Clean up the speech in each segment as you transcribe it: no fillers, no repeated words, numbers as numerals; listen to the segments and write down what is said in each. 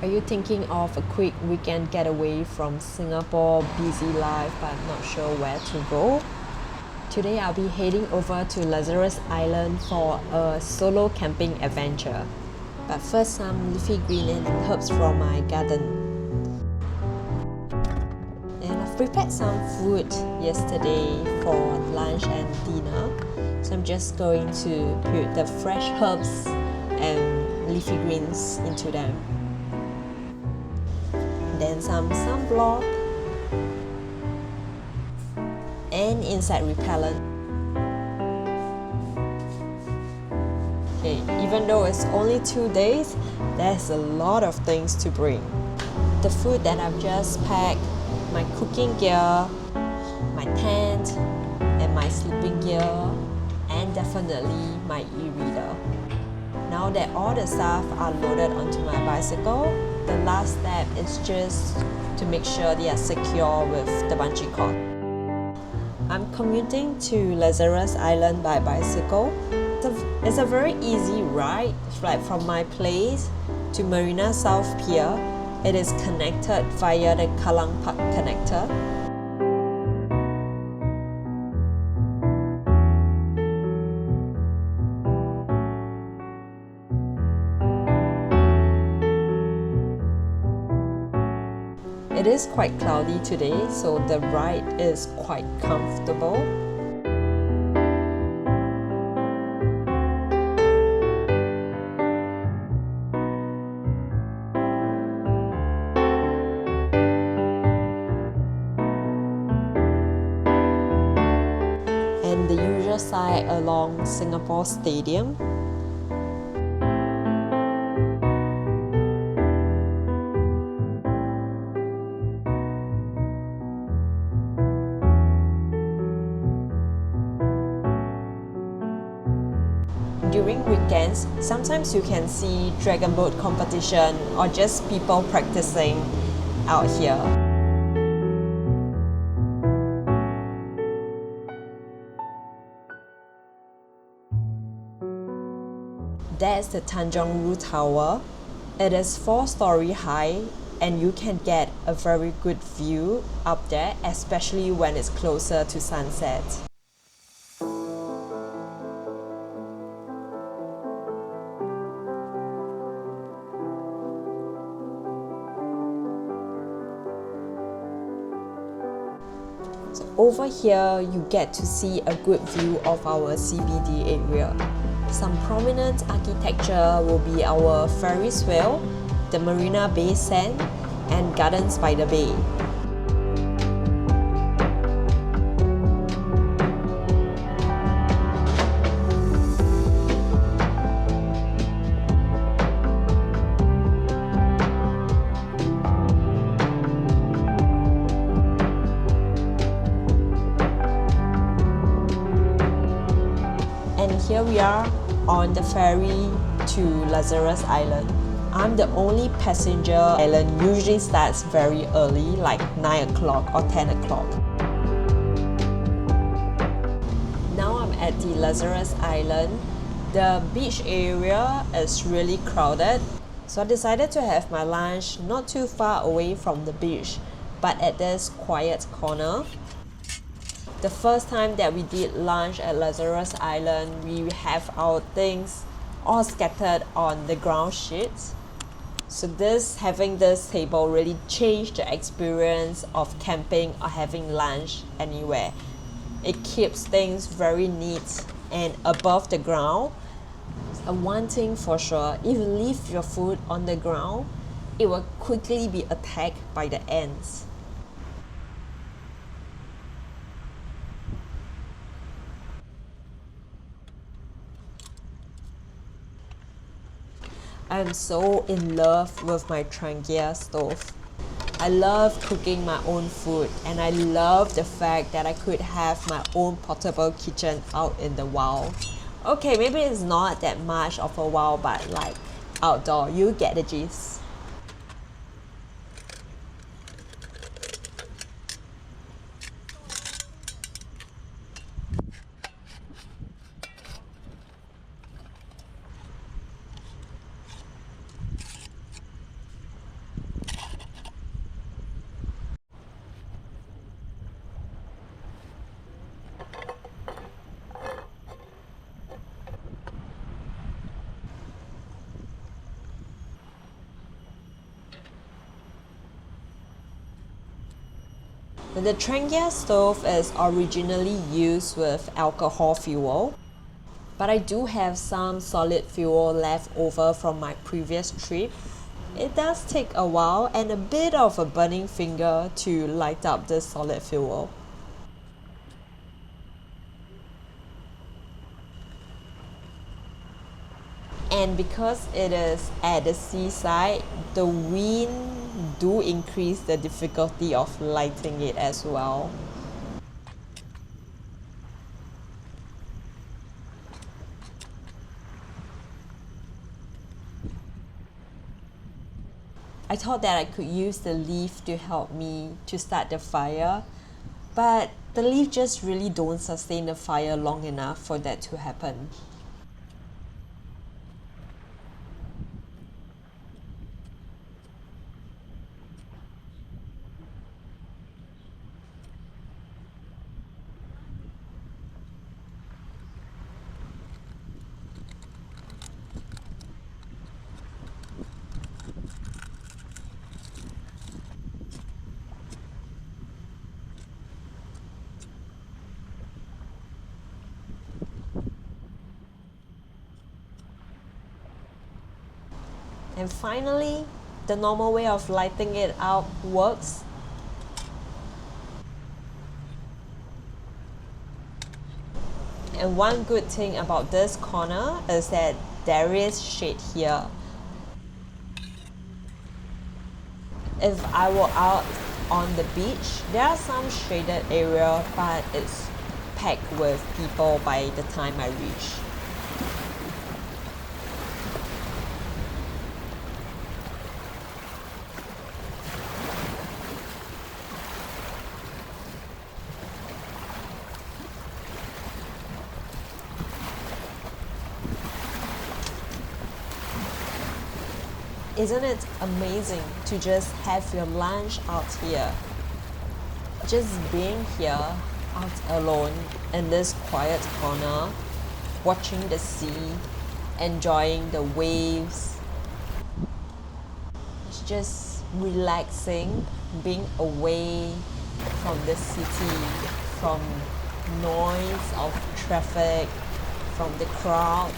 Are you thinking of a quick weekend getaway from Singapore busy life but not sure where to go? Today I'll be heading over to Lazarus Island for a solo camping adventure. But first, some leafy green and herbs from my garden. And I've prepared some food yesterday for lunch and dinner. So I'm just going to put the fresh herbs and leafy greens into them. Then some sunblock and insect repellent. Okay, even though it's only 2 days, there's a lot of things to bring. The food that I've just packed, my cooking gear, my tent, and my sleeping gear, and definitely my e-reader. Now that all the stuff are loaded onto my bicycle, the last step is just to make sure they are secure with the bungee cord. I'm commuting to Lazarus Island by bicycle. It's a very easy ride, like from my place to Marina South Pier. It is connected via the Kallang Park connector. It is quite cloudy today, so the ride is quite comfortable. And the usual side along Singapore Stadium. During weekends, sometimes you can see dragon boat competition or just people practicing out here. That's the Tanjong Rhu Tower. It is 4-story high and you can get a very good view up there, especially when it's closer to sunset. So over here, you get to see a good view of our CBD area. Some prominent architecture will be our Ferris wheel, the Marina Bay Sand, and Gardens by the Bay. And here we are on the ferry to Lazarus Island. I'm the only passenger. Island usually starts very early, like 9 o'clock or 10 o'clock. Now I'm at the Lazarus Island. The beach area is really crowded, so I decided to have my lunch not too far away from the beach, but at this quiet corner. The first time that we did lunch at Lazarus Island, we have our things all scattered on the ground sheets. So having this table really changed the experience of camping or having lunch anywhere. It keeps things very neat and above the ground. And one thing for sure, if you leave your food on the ground, it will quickly be attacked by the ants. I'm so in love with my Trangia stove. I love cooking my own food and I love the fact that I could have my own portable kitchen out in the wild. Okay, maybe it's not that much of a wild, but like outdoor, you get the gist. The Trangia stove is originally used with alcohol fuel, but I do have some solid fuel left over from my previous trip. It does take a while and a bit of a burning finger to light up this solid fuel. And because it is at the seaside, the wind do increase the difficulty of lighting it as well. I thought that I could use the leaf to help me to start the fire, but the leaf just really don't sustain the fire long enough for that to happen. And finally, the normal way of lighting it up works. And one good thing about this corner is that there is shade here. If I were out on the beach, there are some shaded area, but it's packed with people by the time I reach. Isn't it amazing to just have your lunch out here? Just being here, out alone in this quiet corner, watching the sea, enjoying the waves. It's just relaxing, being away from the city, from noise of traffic, from the crowd.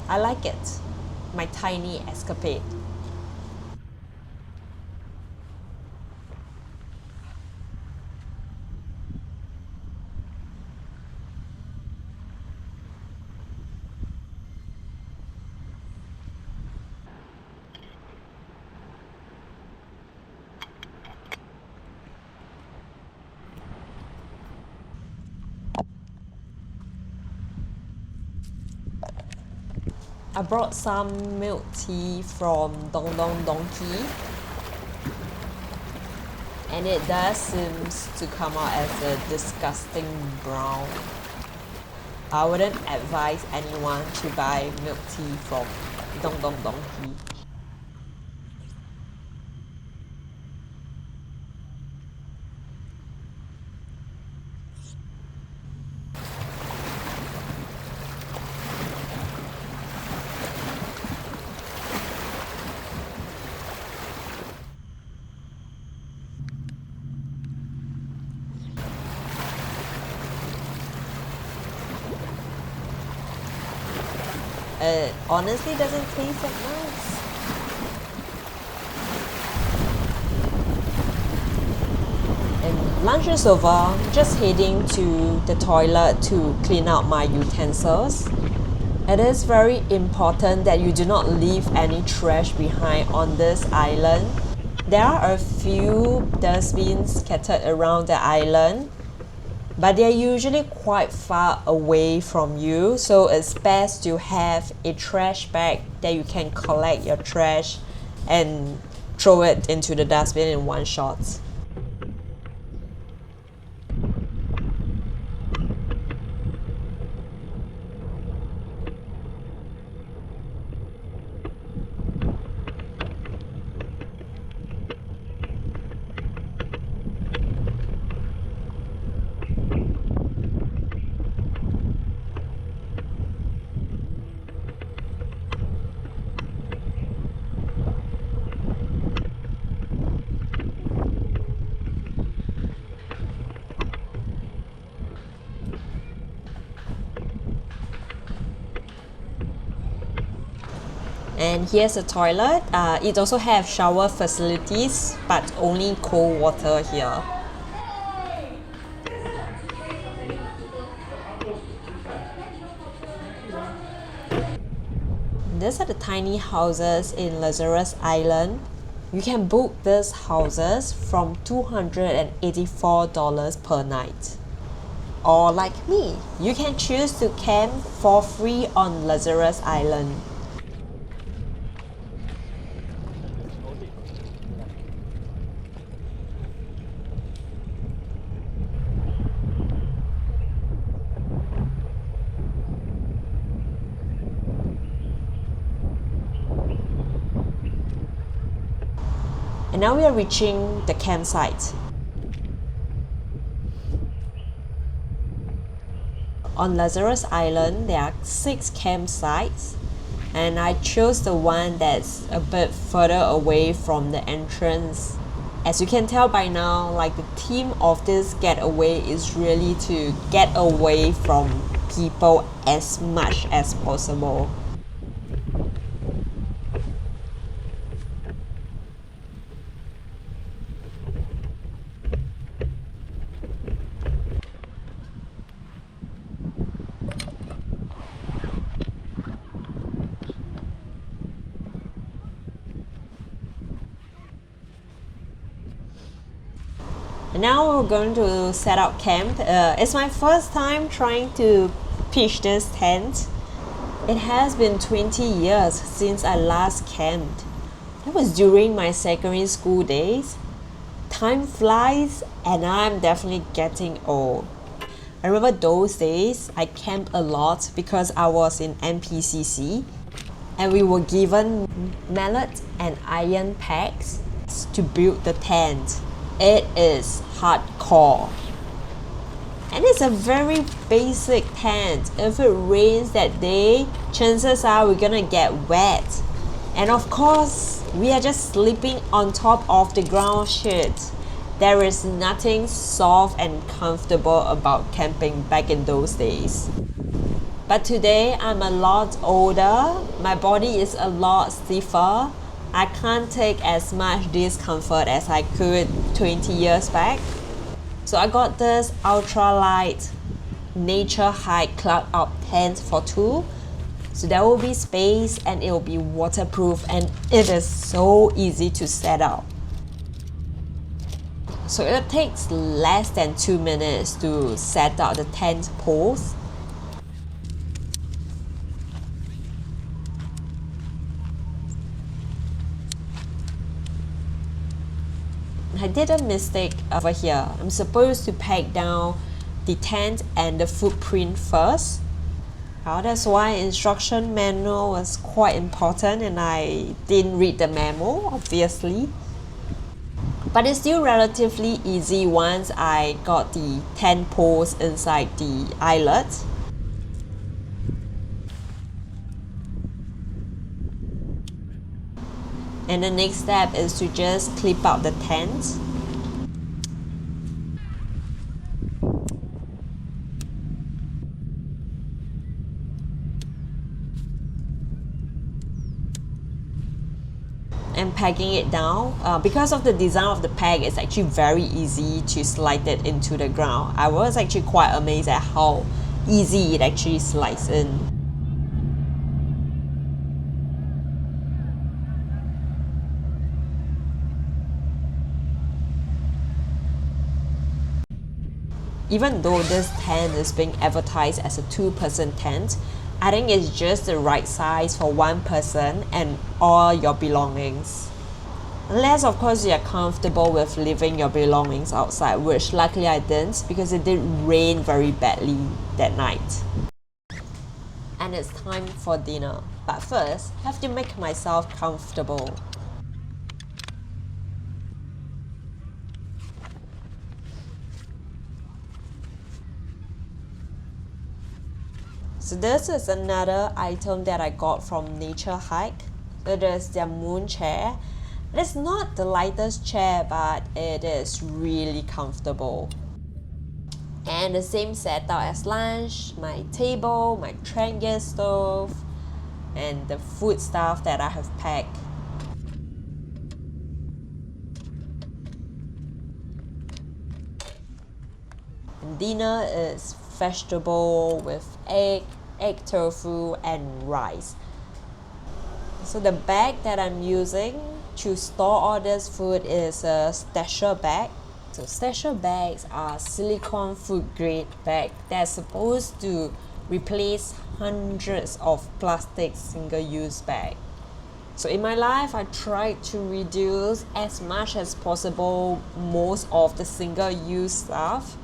I like it, my tiny escapade. I brought some milk tea from Dong Dong Donkey, and it does seems to come out as a disgusting brown. I wouldn't advise anyone to buy milk tea from Dong Dong Donkey. It honestly doesn't taste that nice. And lunch is over, just heading to the toilet to clean out my utensils. It is very important that you do not leave any trash behind on this island. There are a few dustbins scattered around the island, but they're usually quite far away from you, so it's best to have a trash bag that you can collect your trash and throw it into the dustbin in one shot. And here's a toilet. It also have shower facilities, but only cold water here. These are the tiny houses in Lazarus Island. You can book these houses from $284 per night. Or like me, you can choose to camp for free on Lazarus Island. And now we are reaching the campsite. On Lazarus Island, there are 6 campsites, and I chose the one that's a bit further away from the entrance. As you can tell by now, like the theme of this getaway is really to get away from people as much as possible. And now we're going to set up camp. It's my first time trying to pitch this tent. It has been 20 years since I last camped. That was during my secondary school days. Time flies and I'm definitely getting old. I remember those days I camped a lot because I was in NPCC and we were given mallet and iron packs to build the tent. It is hardcore. And it's a very basic tent. If it rains that day, chances are we're gonna get wet. And of course, we are just sleeping on top of the ground sheet. There is nothing soft and comfortable about camping back in those days. But today I'm a lot older, my body is a lot stiffer. I can't take as much discomfort as I could 20 years back. So I got this ultralight nature hike cloud up tent for 2. So there will be space and it will be waterproof and it is so easy to set up. So it takes less than 2 minutes to set up the tent poles. I did a mistake over here. I'm supposed to pack down the tent and the footprint first. That's why instruction manual was quite important and I didn't read the memo, obviously. But it's still relatively easy once I got the tent poles inside the eyelet. And the next step is to just clip out the tent. And pegging it down. Because of the design of the peg, it's actually very easy to slide it into the ground. I was actually quite amazed at how easy it actually slides in. Even though this tent is being advertised as a 2-person tent, I think it's just the right size for 1 person and all your belongings. Unless of course you're comfortable with leaving your belongings outside, which luckily I didn't because it did rain very badly that night. And it's time for dinner. But first, I have to make myself comfortable. So this is another item that I got from Nature Hike. It is their moon chair. It's not the lightest chair, but it is really comfortable. And the same setup as lunch, my table, my Traeger stove. and the food stuff that I have packed. And dinner is vegetable with egg tofu, and rice. So the bag that I'm using to store all this food is a stasher bag. So stasher bags are silicone food grade bag that's supposed to replace hundreds of plastic single-use bags. So in my life, I tried to reduce as much as possible most of the single-use stuff.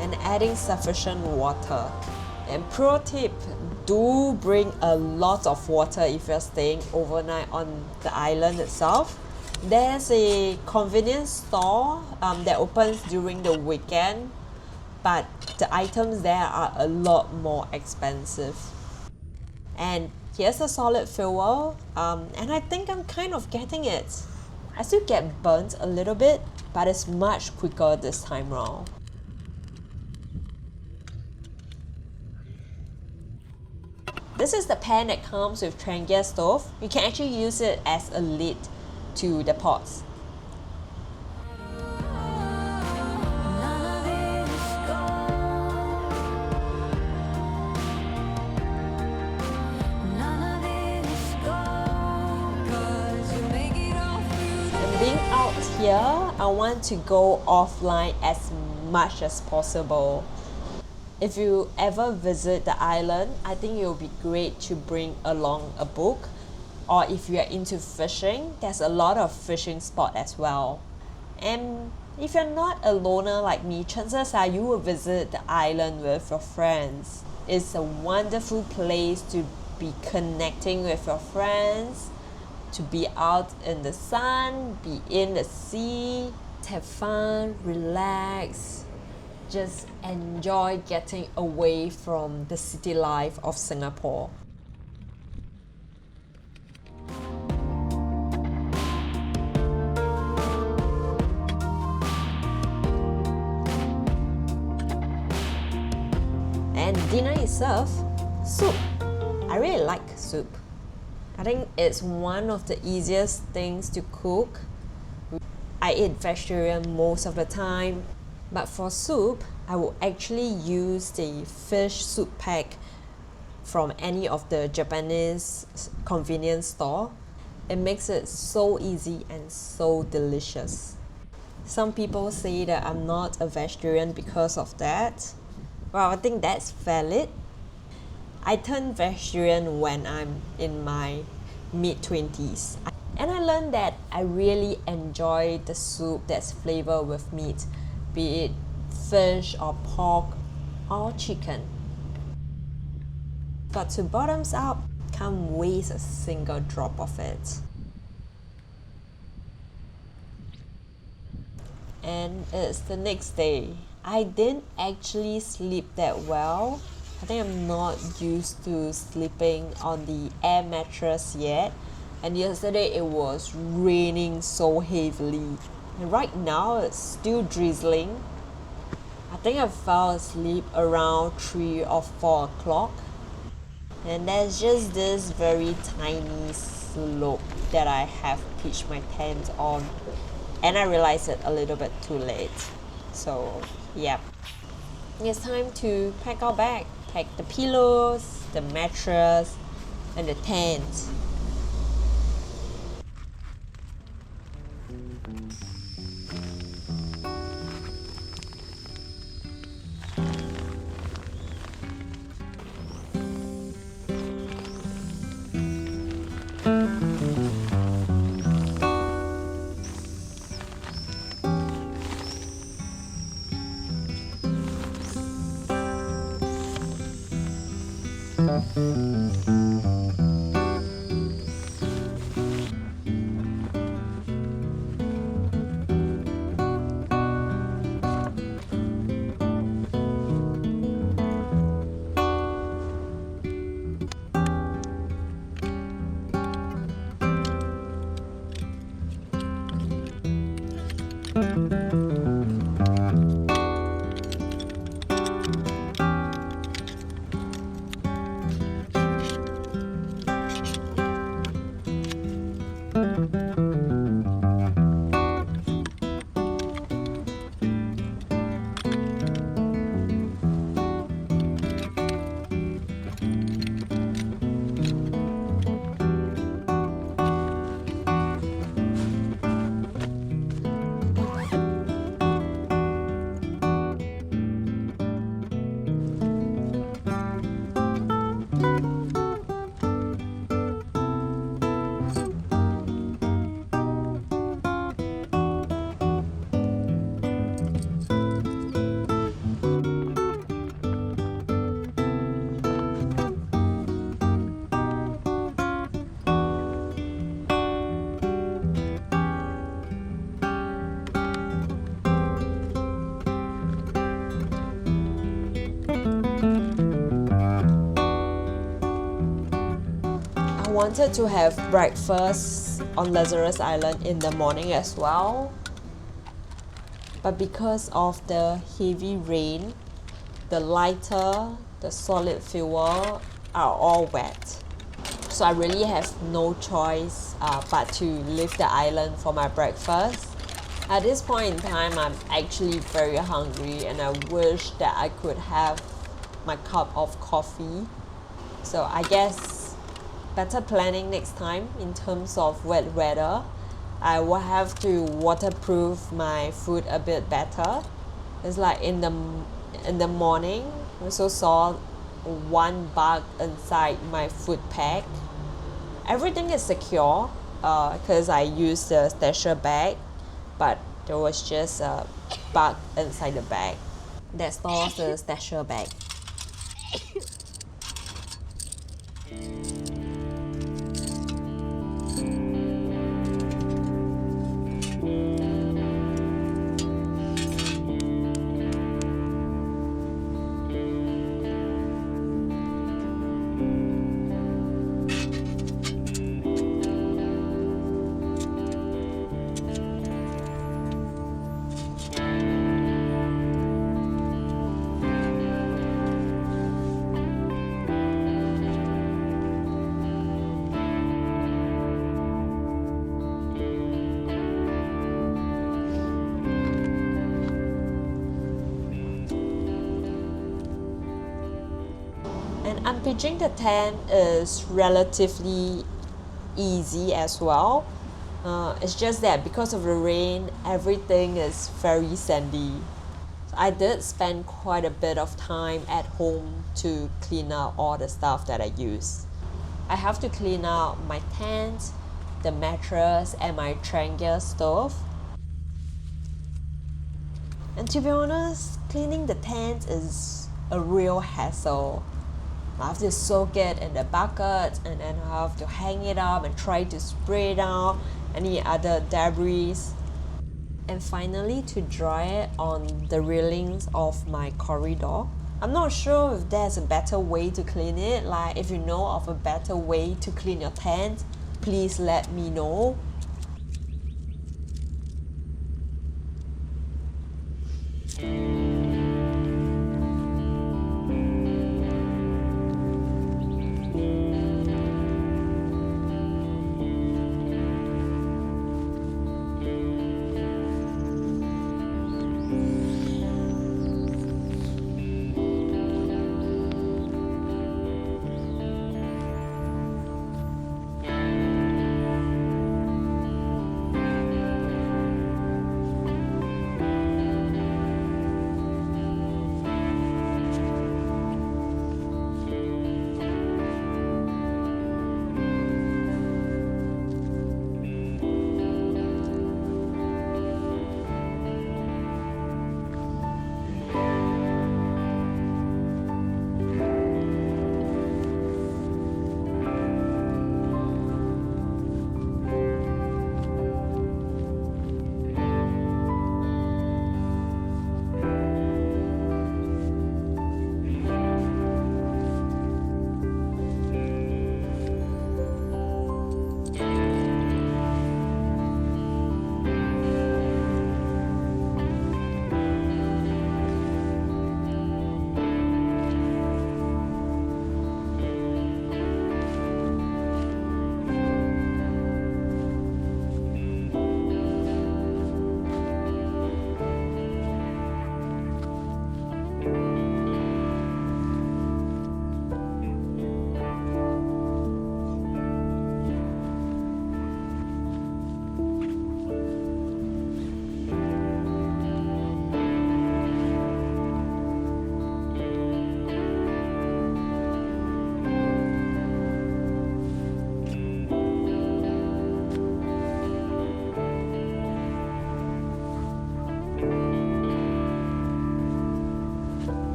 And adding sufficient water. And pro tip, do bring a lot of water if you're staying overnight on the island itself. There's a convenience store that opens during the weekend, but the items there are a lot more expensive. And here's a solid fuel, and I think I'm kind of getting it. I still get burnt a little bit, but it's much quicker this time round. This is the pan that comes with Trangia stove. You can actually use it as a lid to the pots. And being out here, I want to go offline as much as possible. If you ever visit the island, I think it would be great to bring along a book. Or if you are into fishing, there's a lot of fishing spot as well. And if you're not a loner like me, chances are you will visit the island with your friends. It's a wonderful place to be connecting with your friends, to be out in the sun, be in the sea, have fun, relax, just enjoy getting away from the city life of Singapore. And dinner itself, soup. I really like soup. I think it's one of the easiest things to cook. I eat vegetarian most of the time, but for soup, I will actually use the fish soup pack from any of the Japanese convenience store. It makes it so easy and so delicious. Some people say that I'm not a vegetarian because of that. Well, I think that's valid. I turned vegetarian when I'm in my mid-20s. And I learned that I really enjoy the soup that's flavored with meat, be it fish or pork or chicken. But to bottoms up, can't waste a single drop of it. And it's the next day. I didn't actually sleep that well. I think I'm not used to sleeping on the air mattress yet. And yesterday it was raining so heavily. And right now it's still drizzling. I think I fell asleep around 3 or 4 o'clock. And there's just this very tiny slope that I have pitched my tent on. And I realized it a little bit too late. So, yeah. It's time to pack our bag. Pack the pillows, the mattress, and the tent. I wanted to have breakfast on Lazarus Island in the morning as well, but because of the heavy rain, the lighter, the solid fuel are all wet. So I really have no choice but to leave the island for my breakfast. At this point in time, I'm actually very hungry and I wish that I could have my cup of coffee. So I guess better planning next time in terms of wet weather. I will have to waterproof my food a bit better. It's like in the morning, I also saw one bug inside my food pack. Everything is secure because I used the stasher bag, but there was just a bug inside the bag. That's all the stasher bag. And unpitching the tent is relatively easy as well. It's just that because of the rain, everything is very sandy. So I did spend quite a bit of time at home to clean out all the stuff that I use. I have to clean out my tent, the mattress, and my triangular stove. And to be honest, cleaning the tent is a real hassle. I have to soak it in the bucket and then I have to hang it up and try to spray down any other debris. And finally to dry it on the railings of my corridor. I'm not sure if there's a better way to clean it. Like if you know of a better way to clean your tent, please let me know.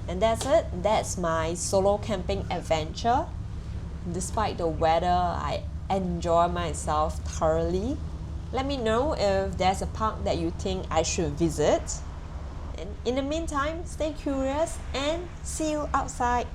And that's it. That's my solo camping adventure. Despite the weather, I enjoy myself thoroughly. Let me know if there's a park that you think I should visit. And in the meantime, stay curious and see you outside.